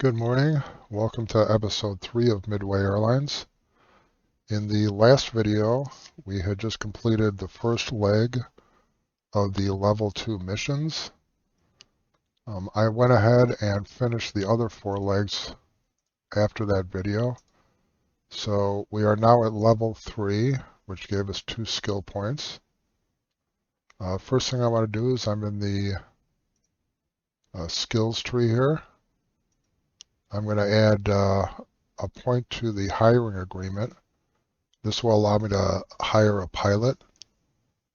Good morning. Welcome to episode 3 of Midway Airlines. In the last video, we had just completed the first leg of the level 2 missions. I went ahead and finished the other 4 legs after that video. So we are now at level 3, which gave us 2 skill points. First thing I want to do is I'm in the skills tree here. I'm going to add a point to the hiring agreement. This will allow me to hire a pilot.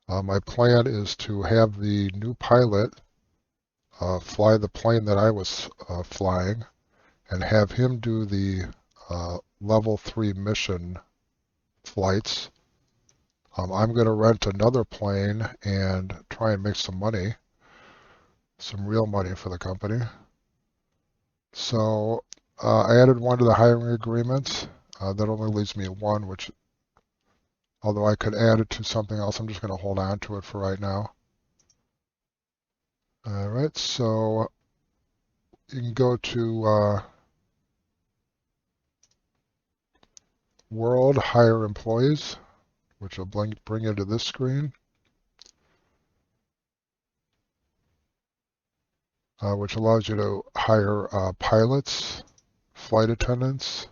My plan is to have the new pilot fly the plane that I was flying and have him do the level 3 mission flights. I'm going to rent another plane and try and make some money, some real money for the company. So I added one to the hiring agreement. That only leaves me one, which, although I could add it to something else, I'm just going to hold on to it for right now. All right, so you can go to World Hire Employees, which will bring you to this screen, which allows you to hire pilots, flight attendants,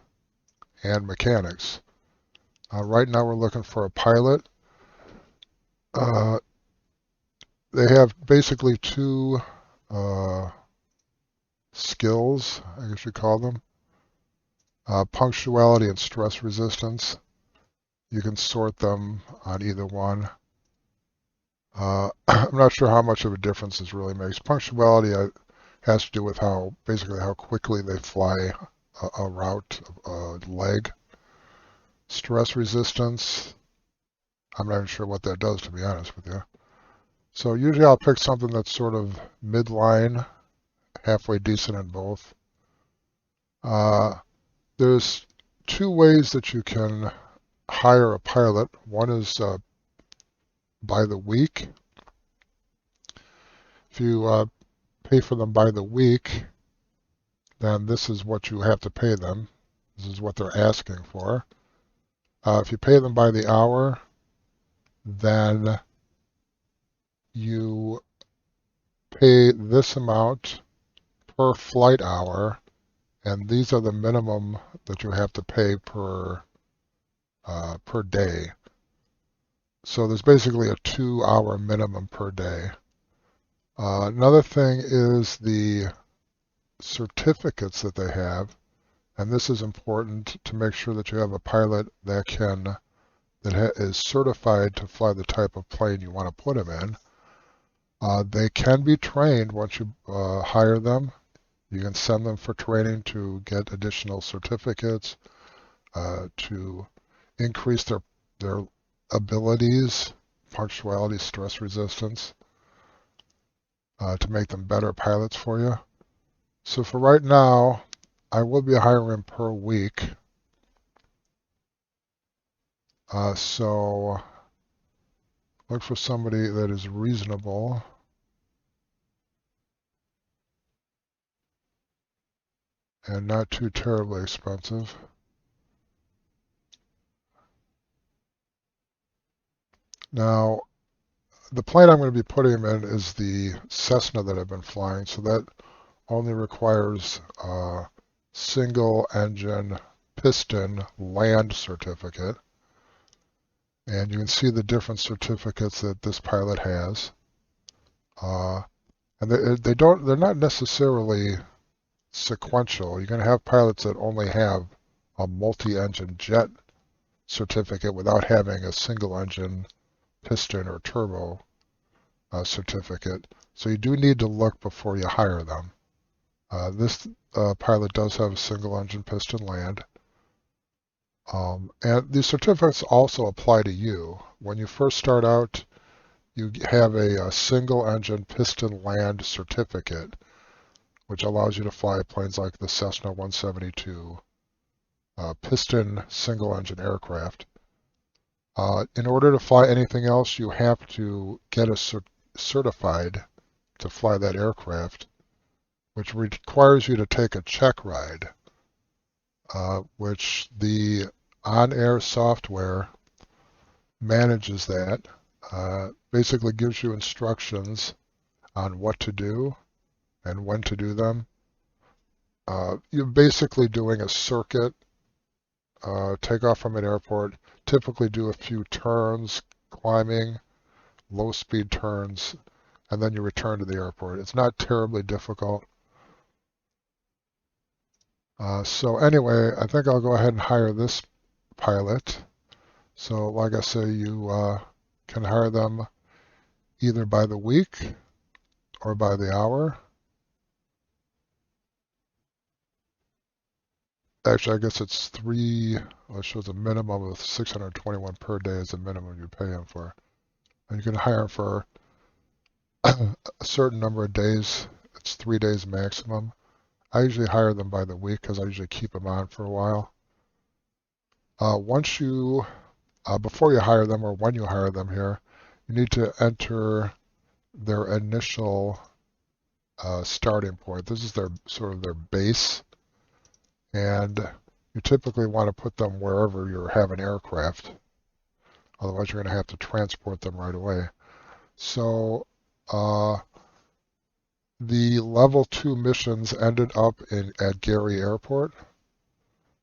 and mechanics. Right now we're looking for a pilot. They have basically 2 skills, I guess you call them. Punctuality and stress resistance. You can sort them on either one. I'm not sure how much of a difference this really makes. Punctuality has to do with basically how quickly they fly a route, a leg. Stress resistance, I'm not even sure what that does, to be honest with you. So usually I'll pick something that's sort of midline, halfway decent in both. There's 2 ways that you can hire a pilot. One is by the week. If you pay for them by the week, then this is what you have to pay them. This is what they're asking for. If you pay them by the hour, then you pay this amount per flight hour, and these are the minimum that you have to pay per day. So there's basically a 2-hour minimum per day. Another thing is the certificates that they have, and this is important to make sure that you have a pilot that is certified to fly the type of plane you want to put them in. They can be trained once you hire them. You can send them for training to get additional certificates, to increase their abilities, punctuality, stress resistance, to make them better pilots for you. So for right now, I will be hiring per week. So look for somebody that is reasonable. And not too terribly expensive. Now, the plane I'm going to be putting him in is the Cessna that I've been flying, so that only requires a single engine piston land certificate. And you can see the different certificates that this pilot has. And they're not necessarily sequential. You're going to have pilots that only have a multi-engine jet certificate without having a single engine piston or turbo certificate. So you do need to look before you hire them. This pilot does have a single engine piston land. And these certificates also apply to you. When you first start out, you have a single engine piston land certificate, which allows you to fly planes like the Cessna 172 piston single engine aircraft. In order to fly anything else, you have to get certified to fly that aircraft, which requires you to take a check ride, which the OnAir software manages that, basically gives you instructions on what to do and when to do them. You're basically doing a circuit, take off from an airport, typically do a few turns, climbing, low speed turns, and then you return to the airport. It's not terribly difficult. So anyway, I think I'll go ahead and hire this pilot. So like I say, you can hire them either by the week or by the hour. Actually, I guess it's well, it shows a minimum of 621 per day is the minimum you pay them for. And you can hire them for a certain number of days. It's 3 days maximum. I usually hire them by the week because I usually keep them on for a while. Before you hire them or when you hire them here, you need to enter their initial starting point. This is their sort of their base, and you typically want to put them wherever you have an aircraft. Otherwise, you're going to have to transport them right away. So the level 2 missions ended up at Gary Airport.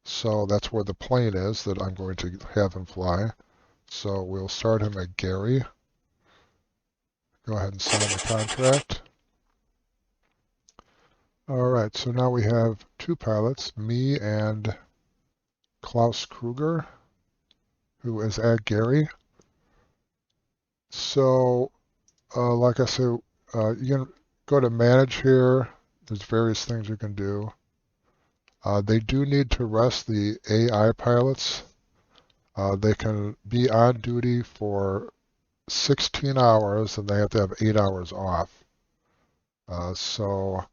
So that's where the plane is that I'm going to have him fly. So we'll start him at Gary. Go ahead and sign the contract. All right, so now we have 2 pilots, me and Klaus Kruger, who is at Gary. So, like I said, you can go to Manage here. There's various things you can do. They do need to rest the AI pilots. They can be on duty for 16 hours, and they have to have 8 hours off. So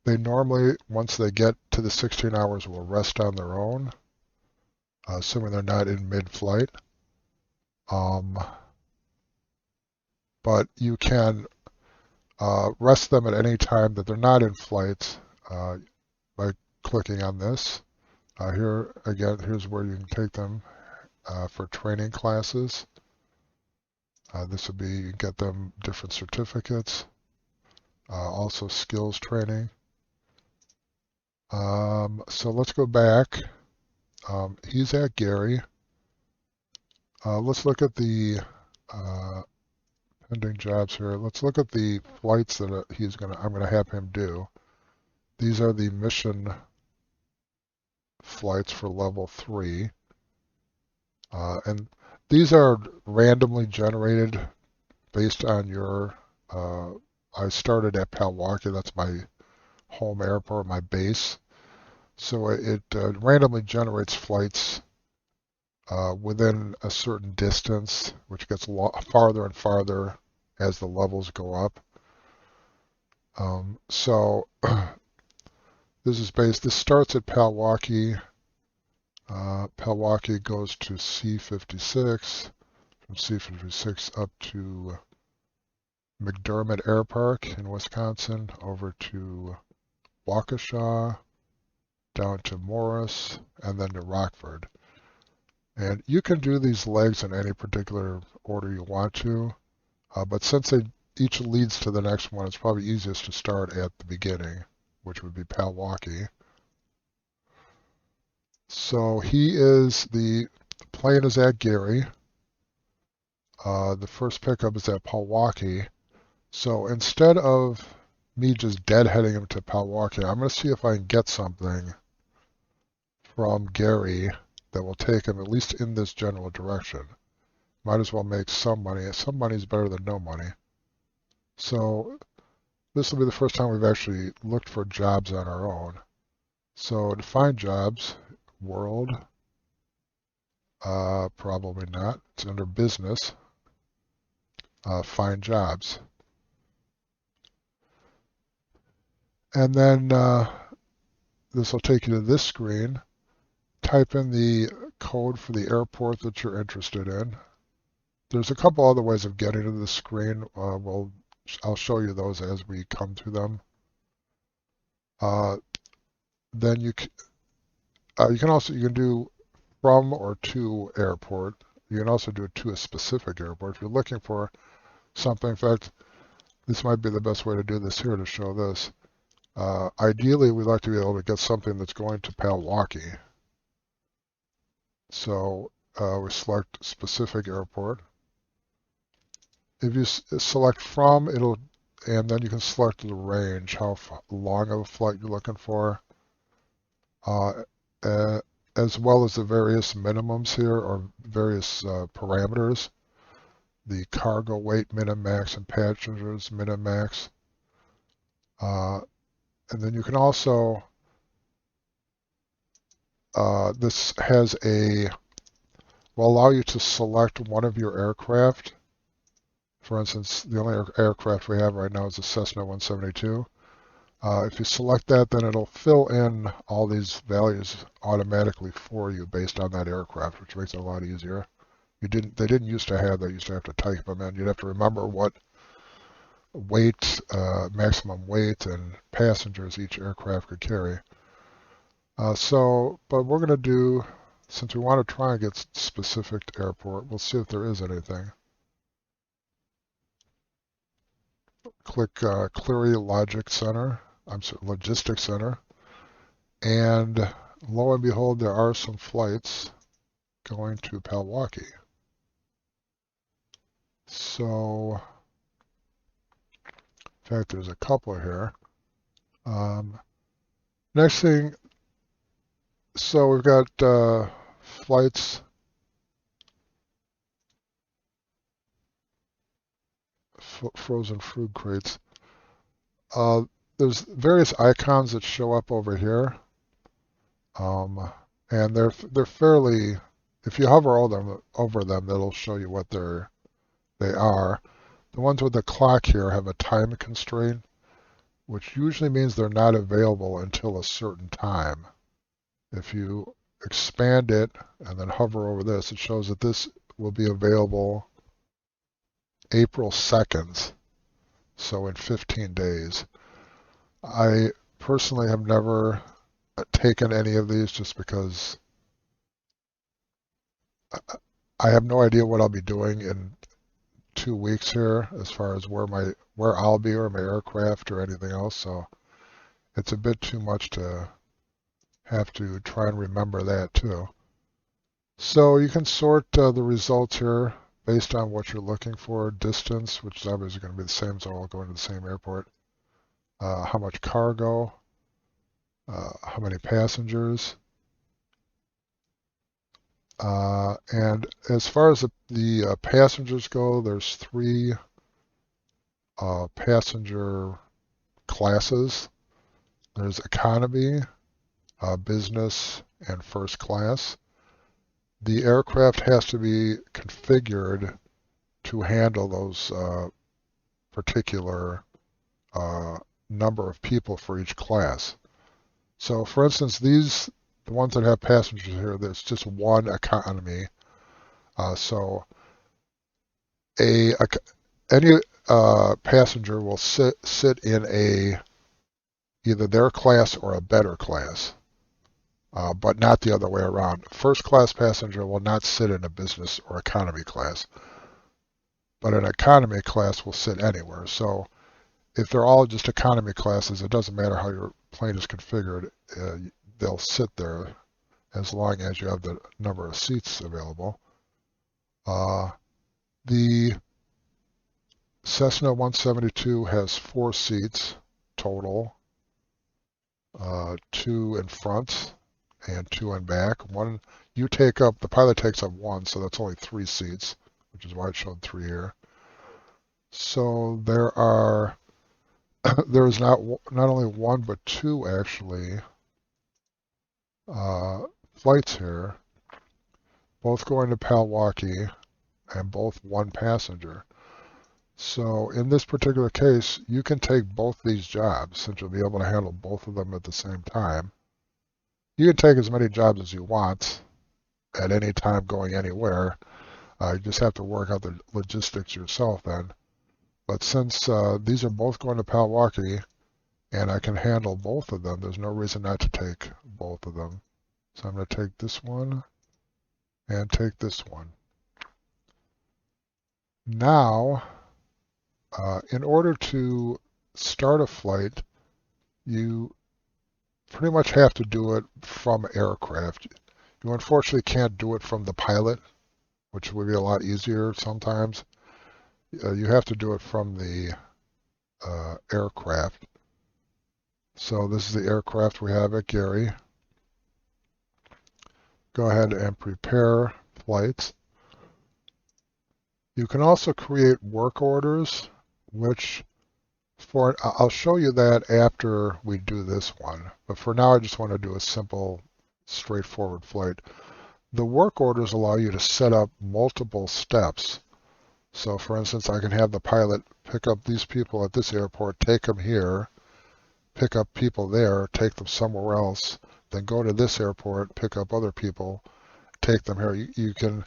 they normally, once they get to the 16 hours, will rest on their own, assuming they're not in mid-flight. But you can rest them at any time that they're not in flight by clicking on this. Here, again, here's where you can take them for training classes. This would be, you get them different certificates, also skills training. So let's go back. He's at Gary. Let's look at the pending jobs here. Let's look at the flights that I'm going to have him do. These are the mission flights for level 3. And these are randomly generated based on your, I started at Palwaki, that's my home airport, my base. So it randomly generates flights within a certain distance, which gets farther and farther as the levels go up. So this starts at Palwaki. Palwaki goes to C56, from C56 up to McDermott Air Park in Wisconsin, over to Waukesha, down to Morris, and then to Rockford. And you can do these legs in any particular order you want to, but since each leads to the next one, it's probably easiest to start at the beginning, which would be Palwaki. So the plane is at Gary. The first pickup is at Palwaki. So instead of me just deadheading him to Palwaki, I'm going to see if I can get something from Gary that will take him at least in this general direction. Might as well make some money. Some money is better than no money. So this will be the first time we've actually looked for jobs on our own. So to find jobs, world, probably not. It's under business. Find jobs. And then this will take you to this screen. Type in the code for the airport that you're interested in. There's a couple other ways of getting to the screen. I'll show you those as we come to them. Uh, then you can do from or to airport. You can also do it to a specific airport. If you're looking for something, in fact, this might be the best way to do this here to show this. Ideally, we'd like to be able to get something that's going to Milwaukee. So we select specific airport. If you select from, and then you can select the range, how long of a flight you're looking for, uh, as well as the various minimums here or various parameters, the cargo weight min-max and passengers min-max. And then you can also, this will allow you to select one of your aircraft. For instance, the only aircraft we have right now is the Cessna 172. If you select that, then it'll fill in all these values automatically for you based on that aircraft, which makes it a lot easier. They didn't used to have that. You used to have to type them in. You'd have to remember what weight, maximum weight, and passengers each aircraft could carry. But we're going to do, since we want to try and get specific airport, we'll see if there is anything. Click Cleary Logistics Center, and lo and behold, there are some flights going to Milwaukee. So, in fact, there's a couple here. Next thing, so we've got flights. Frozen food crates. There's various icons that show up over here, and they're fairly. If you hover over them, that'll show you what they are. The ones with the clock here have a time constraint, which usually means they're not available until a certain time. If you expand it and then hover over this, it shows that this will be available April 2nd, so in 15 days. I personally have never taken any of these just because I have no idea what I'll be doing in 2 weeks here as far as where I'll be or my aircraft or anything else, so it's a bit too much to have to try and remember that too. So you can sort the results here based on what you're looking for, distance, which is obviously going to be the same, so all going to the same airport, how much cargo, how many passengers, and as far as the passengers go, there's 3 passenger classes. There's economy, business, and first class. The aircraft has to be configured to handle those particular number of people for each class. So for instance, the ones that have passengers here, there's just one economy. So any passenger will sit in either their class or a better class. But not the other way around. First class passenger will not sit in a business or economy class, but an economy class will sit anywhere. So if they're all just economy classes, it doesn't matter how your plane is configured, they'll sit there as long as you have the number of seats available. The Cessna 172 has 4 seats total, 2 in front and 2 in back. The pilot takes up 1, so that's only 3 seats, which is why it showed 3 here. So there is not only 1 but 2 actually flights here, both going to Milwaukee and both 1 passenger. So in this particular case, you can take both these jobs since you'll be able to handle both of them at the same time. You can take as many jobs as you want at any time going anywhere. You just have to work out the logistics yourself then. But since these are both going to Milwaukee and I can handle both of them. There's no reason not to take both of them. So I'm going to take this one and take this one. Now, in order to start a flight, you pretty much have to do it from aircraft. You unfortunately can't do it from the pilot, which would be a lot easier sometimes. You have to do it from the aircraft. So this is the aircraft we have at Gary. Go ahead and prepare flights. You can also create work orders, which I'll show you that after we do this one. But for now, I just want to do a simple, straightforward flight. The work orders allow you to set up multiple steps. So for instance, I can have the pilot pick up these people at this airport, take them here, pick up people there, take them somewhere else, then go to this airport, pick up other people, take them here. You can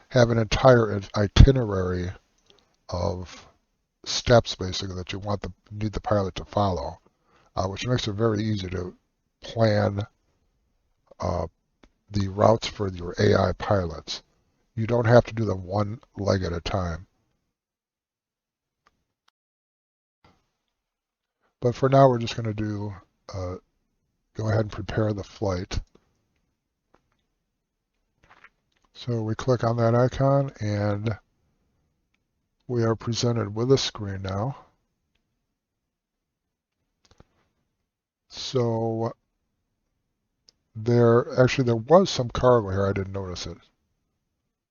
have an entire itinerary of steps basically that you need the pilot to follow, which makes it very easy to plan the routes for your AI pilots. You don't have to do them one leg at a time. But for now, we're just going to go ahead and prepare the flight. So we click on that icon, and we are presented with a screen now. So there was some cargo here. I didn't notice it.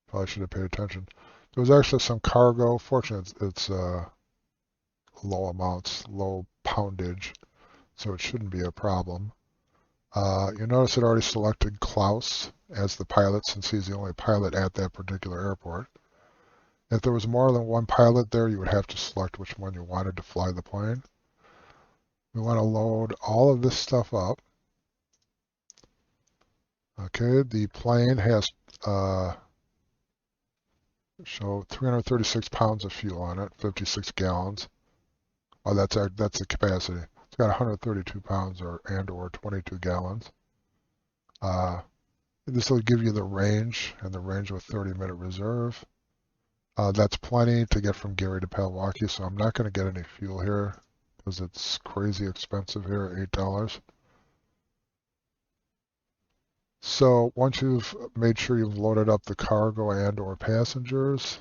Probably should have paid attention. There was actually some cargo. Fortunately, it's low amounts, low poundage, so it shouldn't be a problem. You notice it already selected Klaus as the pilot since he's the only pilot at that particular airport. If there was more than one pilot there, you would have to select which one you wanted to fly the plane. We want to load all of this stuff up. Okay, the plane has 336 pounds of fuel on it, 56 gallons. Oh, that's the capacity. It's got 132 pounds or 22 gallons. This will give you the range, and the range with 30-minute reserve. That's plenty to get from Gary to Palwaukee, so I'm not going to get any fuel here because it's crazy expensive here at $8. So once you've made sure you've loaded up the cargo and or passengers,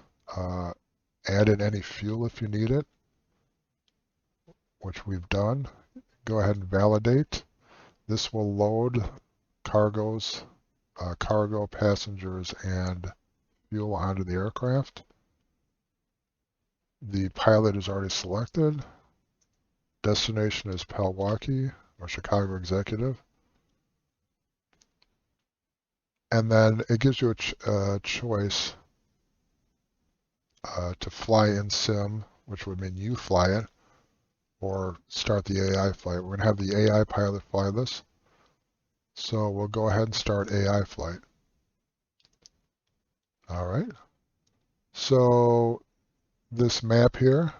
add in any fuel if you need it, which we've done. Go ahead and validate. This will load cargo, passengers, and fuel onto the aircraft. The pilot is already selected. Destination is Palwaukee or Chicago Executive. And then it gives you a choice to fly in sim, which would mean you fly it, or start the AI flight. We're going to have the AI pilot fly this. So we'll go ahead and start AI flight. All right. So this map here,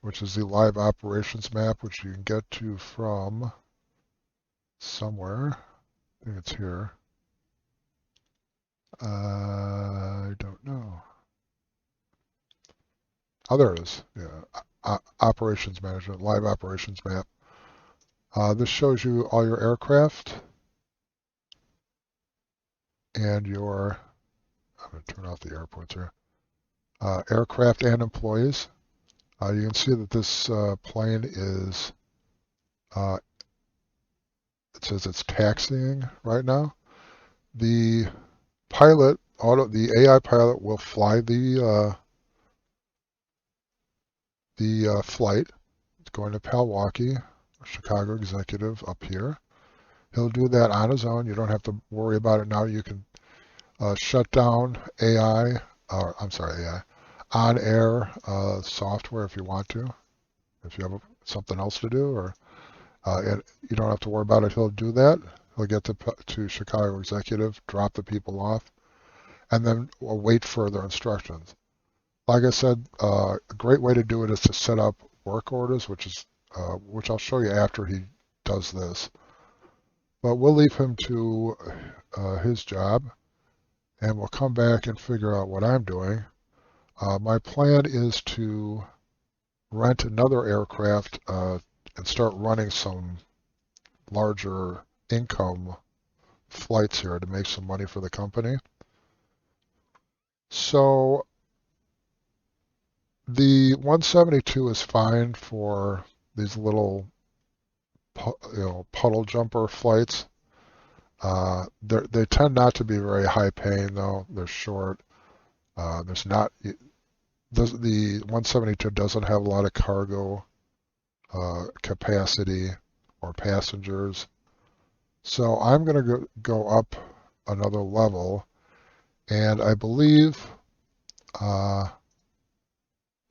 which is the live operations map, which you can get to from somewhere. I think it's here. I don't know. Oh, there it is. Yeah. Operations management, live operations map. This shows you all your aircraft and I'm going to turn off the airports here. Aircraft and employees. You can see that this plane is, it says it's taxiing right now. The pilot, the AI pilot will fly the flight. It's going to Palwaukee, Chicago Executive up here. He'll do that on his own. You don't have to worry about it now. You can shut down AI, OnAir software if you want to. If you have something else to do, or you don't have to worry about it. He'll do that. He'll get to Chicago Executive, drop the people off, and then we'll wait for their instructions. Like I said, a great way to do it is to set up work orders, which I'll show you after he does this. But we'll leave him to his job, and we'll come back and figure out what I'm doing. My plan is to rent another aircraft and start running some larger income flights here to make some money for the company. So the 172 is fine for these little puddle jumper flights. They tend not to be very high paying though. They're short. The 172 doesn't have a lot of cargo capacity or passengers. So I'm going to go up another level, and I believe if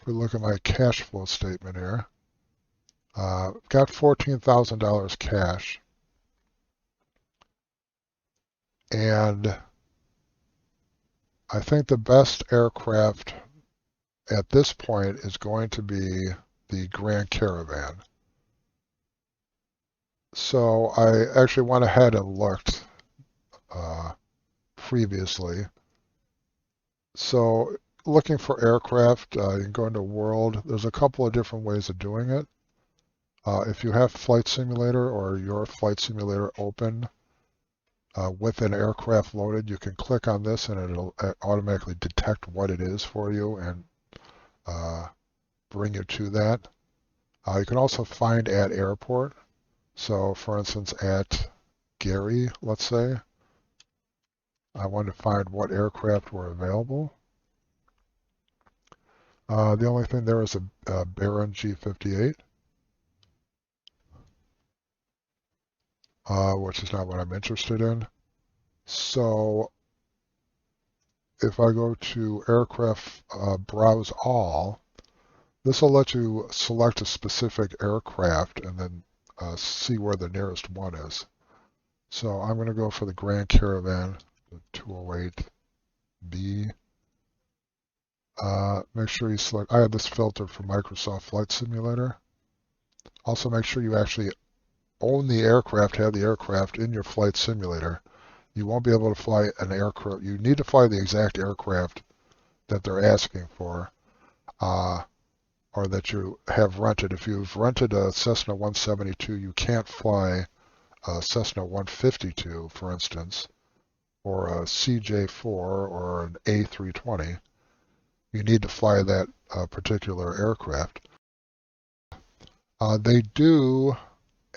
we look at my cash flow statement here, got $14,000 cash, and I think the best aircraft at this point is going to be the Grand Caravan. So I actually went ahead and looked previously. So looking for aircraft, you can go into World. There's a couple of different ways of doing it. If you have Flight Simulator or your Flight Simulator open with an aircraft loaded, you can click on this and it'll automatically detect what it is for you and bring you to that. You can also find at airport. So for instance, at Gary, let's say, I want to find what aircraft were available. The only thing there is a Baron G58, which is not what I'm interested in. So if I go to aircraft browse all, this will let you select a specific aircraft and then see where the nearest one is. So I'm going to go for the Grand Caravan, the 208B. Make sure you select, I have this filtered for Microsoft Flight Simulator. Also make sure you actually own the aircraft, have the aircraft in your Flight Simulator. You won't be able to fly an aircraft. You need to fly the exact aircraft that they're asking for, or that you have rented. If you've rented a Cessna 172, you can't fly a Cessna 152, for instance, or a CJ4 or an A320. You need to fly that particular aircraft. They do,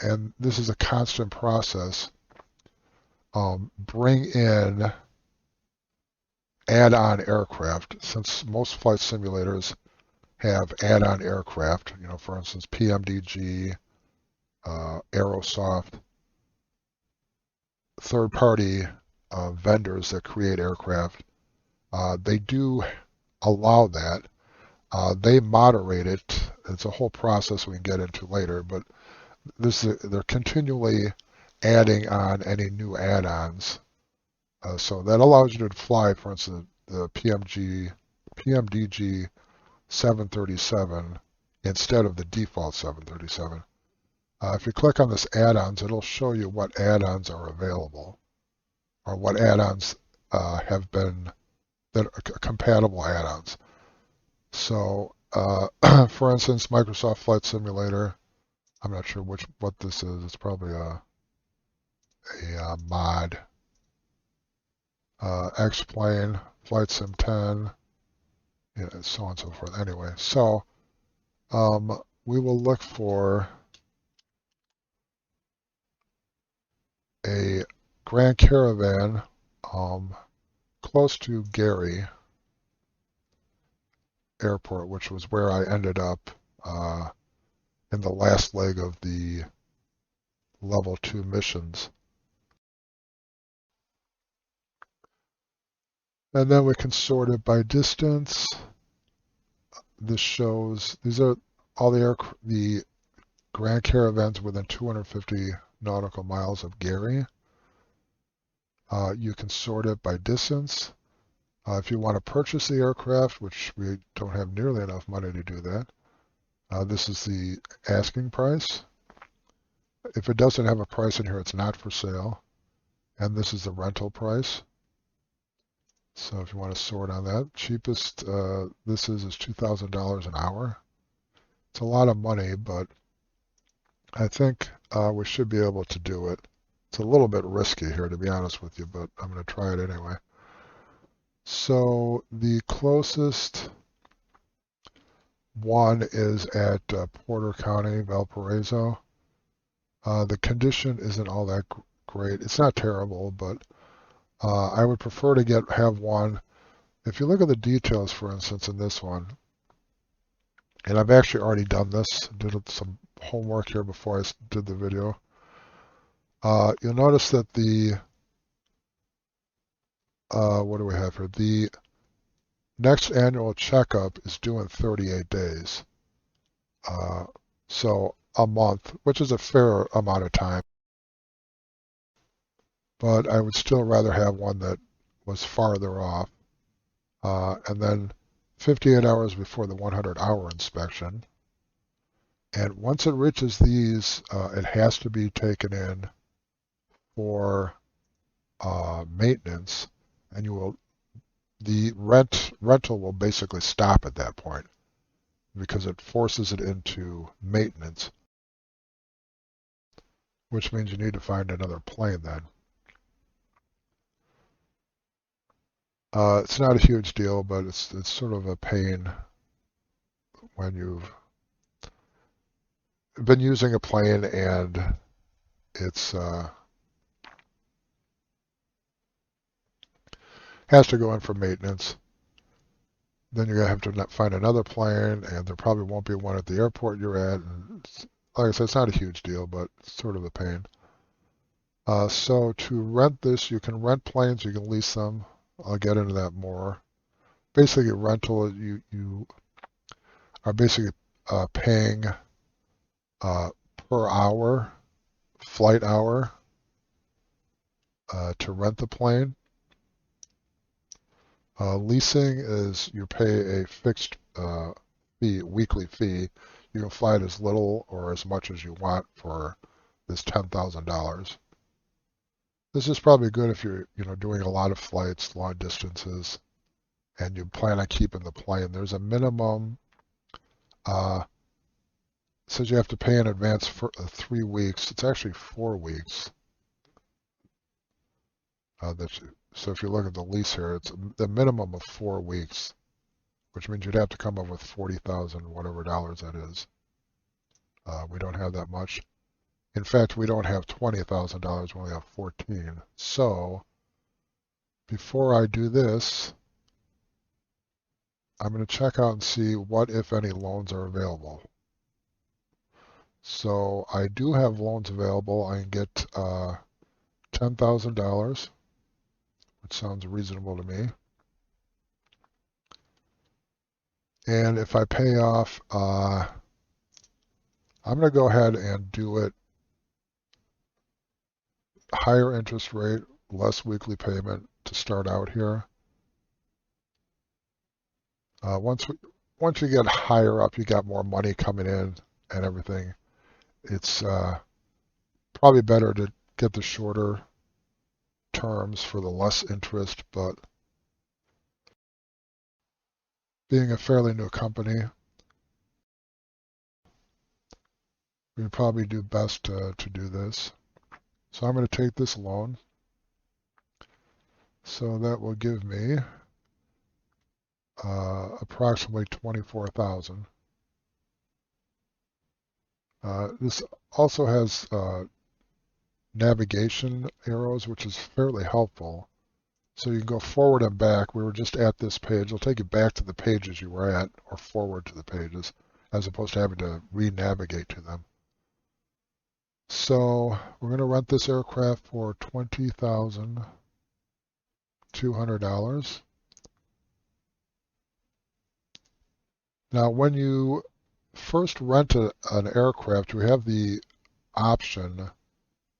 and this is a constant process, bring in add-on aircraft, since most flight simulators have add-on aircraft, for instance, PMDG, Aerosoft, third-party vendors that create aircraft. They do allow that. They moderate it. It's a whole process we can get into later, but they're continually adding on any new add-ons. So that allows you to fly, for instance, the PMDG 737 instead of the default 737. If you click on this add-ons, it'll show you what add-ons are available, or what add-ons have been that are compatible add-ons. So, for instance, Microsoft Flight Simulator. I'm not sure what this is. It's probably a mod. X-Plane, Flight Sim 10, so on and so forth. Anyway, so we will look for a Grand Caravan close to Gary Airport, which was where I ended up in the last leg of the level 2 missions. And then we can sort it by distance. This shows, these are all the Grand Caravans within 250 nautical miles of Gary. You can sort it by distance. If you want to purchase the aircraft, which we don't have nearly enough money to do that, this is the asking price. If it doesn't have a price in here, it's not for sale. And this is the rental price. So if you want to sort on that, cheapest this is $2,000 an hour. It's a lot of money, but I think we should be able to do it. It's a little bit risky here, to be honest with you, but I'm going to try it anyway. So the closest one is at Porter County, Valparaiso. The condition isn't all that great. It's not terrible, but I would prefer to have one. If you look at the details, for instance, in this one, and I've actually already done this, did some homework here before I did the video. You'll notice that the, what do we have here? The next annual checkup is due in 38 days. So a month, which is a fair amount of time. But I would still rather have one that was farther off. And then 58 hours before the 100-hour inspection. And once it reaches these, it has to be taken in for maintenance, and the rental will basically stop at that point because it forces it into maintenance, which means you need to find another plane then. It's not a huge deal, but it's sort of a pain when you've been using a plane and it's has to go in for maintenance. Then you're going to have to find another plane, and there probably won't be one at the airport you're at. And like I said, it's not a huge deal, but it's sort of a pain. So to rent this, you can rent planes, you can lease them. I'll get into that more. Basically, rental, you are basically paying per hour, flight hour, to rent the plane. Leasing is you pay a fixed fee, weekly fee. You can fly it as little or as much as you want for this $10,000. This is probably good if you're doing a lot of flights, long distances, and you plan on keeping the plane. There's a minimum. Says you have to pay in advance for 3 weeks. It's actually 4 weeks. So if you look at the lease here, it's the minimum of 4 weeks, which means you'd have to come up with 40,000 whatever dollars that is. We don't have that much. In fact, we don't have $20,000. We only have 14. So before I do this, I'm going to check out and see what, if any, loans are available. So I do have loans available. I can get $10,000, which sounds reasonable to me. And if I pay off, I'm going to go ahead and do it higher interest rate, less weekly payment to start out here. Once you get higher up, you got more money coming in and everything. It's probably better to get the shorter terms for the less interest, but being a fairly new company, we would probably do best to do this. So I'm going to take this loan. So that will give me approximately 24,000. This also has navigation arrows, which is fairly helpful. So you can go forward and back. We were just at this page. It'll take you back to the pages you were at, or forward to the pages, as opposed to having to re-navigate to them. So we're going to rent this aircraft for $20,200. Now, when you first rent an aircraft, you have the option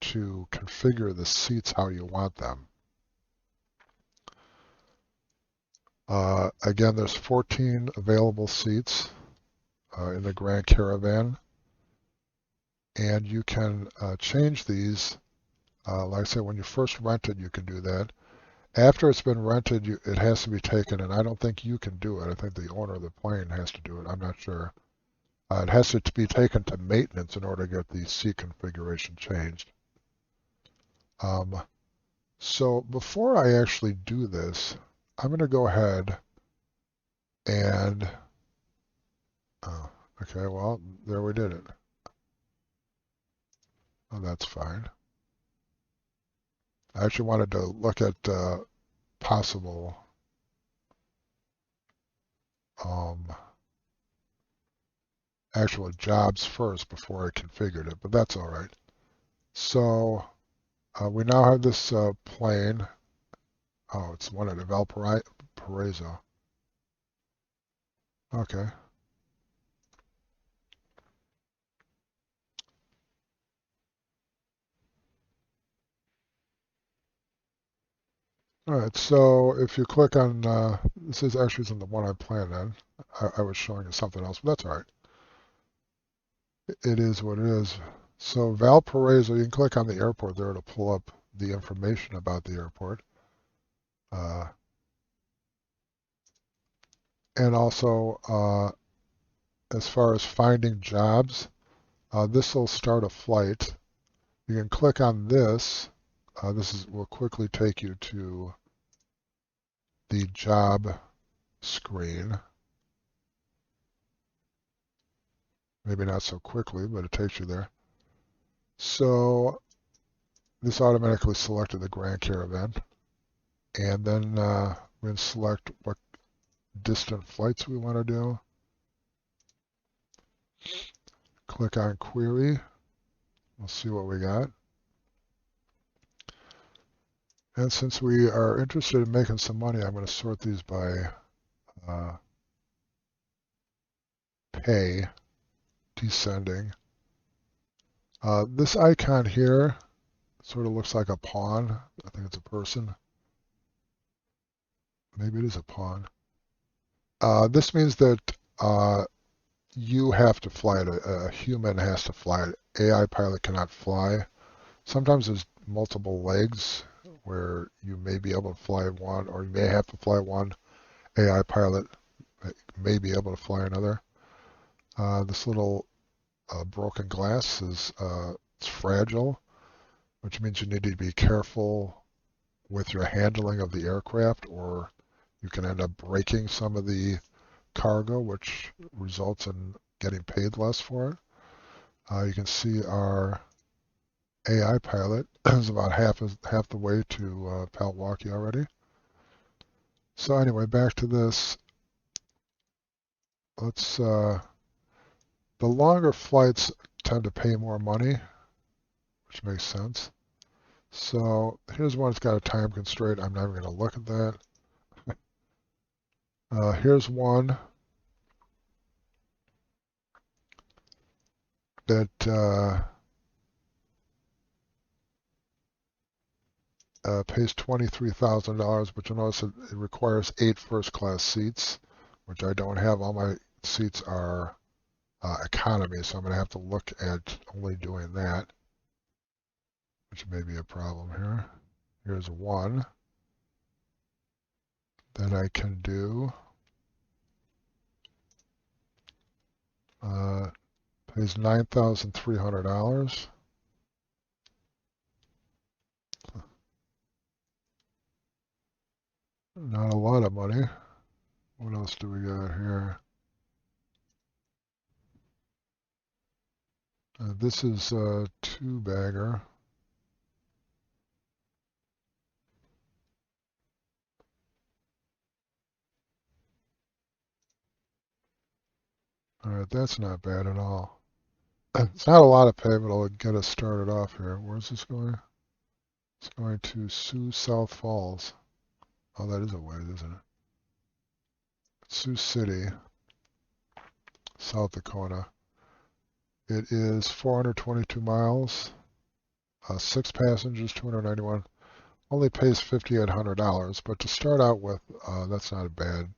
to configure the seats how you want them. Again, there's 14 available seats in the Grand Caravan. and you can change these. Like I said, when you first rent it, you can do that. After it's been rented, it has to be taken, and I don't think you can do it. I think the owner of the plane has to do it. I'm not sure. It has to be taken to maintenance in order to get the seat configuration changed. So before I actually do this, I'm going to go ahead and, okay, well, there we did it. Oh, that's fine. I actually wanted to look at possible actual jobs first before I configured it, but that's all right. So we now have this plane. Oh, it's one at Valparaiso. Okay. All right, so if you click on, this is actually isn't the one I planned on. I was showing you something else, but that's all right. It is what it is. So Valparaiso, you can click on the airport there to pull up the information about the airport. And also, as far as finding jobs, this will start a flight. You can click on this. Will quickly take you to the job screen. Maybe not so quickly, but it takes you there. So this automatically selected the Grand Caravan. And then we're going to select what distant flights we want to do. Click on Query. We'll see what we got. And since we are interested in making some money, I'm going to sort these by pay, descending. This icon here sort of looks like a pawn. I think it's a person. Maybe it is a pawn. This means that you have to fly it. A human has to fly it. AI pilot cannot fly. Sometimes there's multiple legs where you may be able to fly one, or you may have to fly one. AI pilot may be able to fly another. This little broken glass is it's fragile, which means you need to be careful with your handling of the aircraft, or you can end up breaking some of the cargo, which results in getting paid less for it. You can see our AI pilot is about half the way to Palwaukie already. So anyway, back to this. Let's the longer flights tend to pay more money, which makes sense. So here's one that's got a time constraint. I'm not even going to look at that. Here's one that pays $23,000, but you'll notice it requires 8 first-class seats, which I don't have. All my seats are economy, so I'm going to have to look at only doing that, which may be a problem here. Here's one that I can do. Pays $9,300. Not a lot of money. What else do we got here? This is a 2-bagger. All right, that's not bad at all. It's not a lot of pay, but it'll get us started off here. Where's this going? It's going to Sioux South Falls. Oh, that is a ways, isn't it? Sioux City, South Dakota. It is 422 miles, 6 passengers, 291. Only pays $5,800, but to start out with, that's not a bad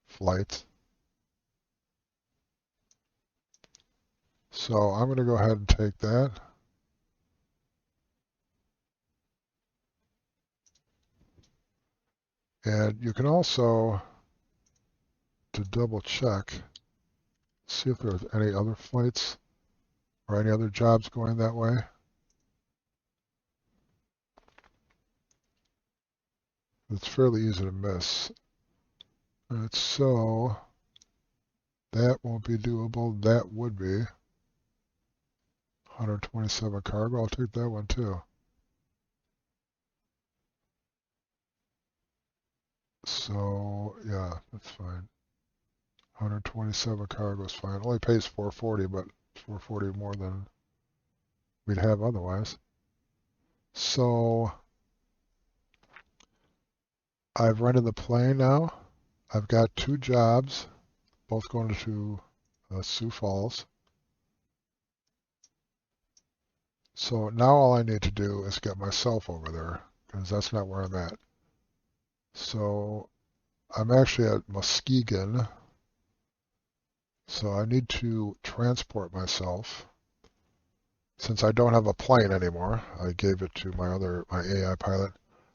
flight. So I'm going to go ahead and take that. And you can also, to double check, see if there's any other flights or any other jobs going that way. It's fairly easy to miss. Alright, so that won't be doable. That would be 127 cargo. I'll take that one too. So yeah, that's fine. 127 cargo is fine. It only pays 440, but 440 more than we'd have otherwise. So I've rented the plane now. I've got 2 jobs, both going to Sioux Falls. So now all I need to do is get myself over there, because that's not where I'm at. So I'm actually at Muskegon. So I need to transport myself. Since I don't have a plane anymore, I gave it to my AI pilot.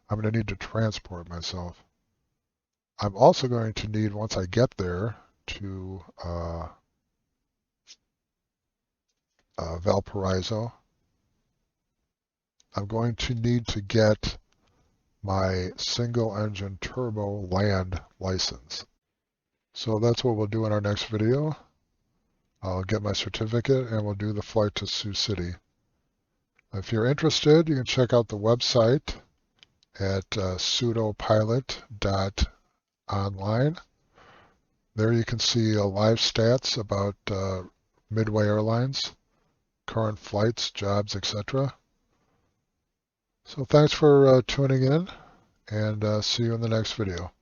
I'm going to need to transport myself. I'm also going to need, once I get there, to Valparaiso, I'm going to need to get my single engine turbo land license. So that's what we'll do in our next video. I'll get my certificate and we'll do the flight to Sioux City. If you're interested, you can check out the website at pseudopilot.online. There you can see live stats about Midway Airlines, current flights, jobs, etc. So thanks for tuning in, and see you in the next video.